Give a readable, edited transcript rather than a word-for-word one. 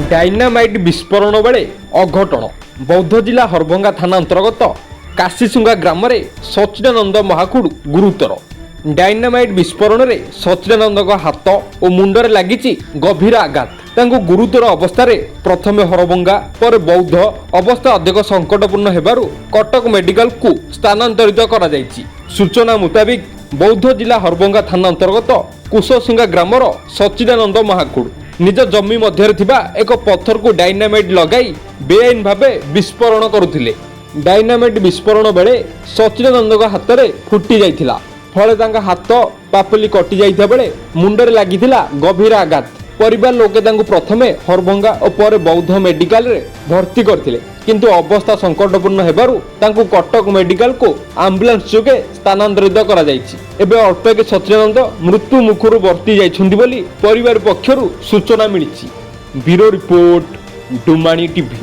Dynamite विस्फोरण बेले अघटन बौद्ध जिला हरभंगा थाना अंतर्गत काशीसुंगा ग्राम में सच्चिदानंद महाकुड़ गुरुतर डायनामाइट विस्फोरण में सच्चिदानंद हाथ और मुंडरे लगी गभीर आघात तांको गुरुतर अवस्था प्रथमे हरभंगा पर बौद्ध अवस्था अधिक संकटपूर्ण हेबारु कटक मेडिकल को स्थानांतरित करा जायछि। सूचना मुताबिक बौद्ध जिला हरभंगा थाना अंतर्गत कुशसिंगा ग्रामर सच्चिदानंद महाकुड़ निज जमी मध्य एक पत्थर को डायनामाइट लगाई बेआईन भावे विस्फोरण करुथिले। डायनामाइट विस्फोरण बेले सच्चिदानंद हाथ में फुटी जाइथिला फले तांका हाथ पापली कटि जाइथा बेले मुंडरे लागिथिला गभीर आघात। परिवार लोके तांको प्रथमे हरभंगा और पर बौद्ध मेडिकल रे भर्ती करथिले किंतु अवस्था संकटपूर्ण हेबारु तांको कटक मेडिकल को एम्बुलेंस जोगे स्थानांतरित करा जायछि। एबे अल्पके सच्चिदानंद मृत्यु मुखरु बर्ती जाइछन्ति बोली परिवार पक्षरु सूचना मिलिछि। ब्यूरो रिपोर्ट डुमानी टीवी।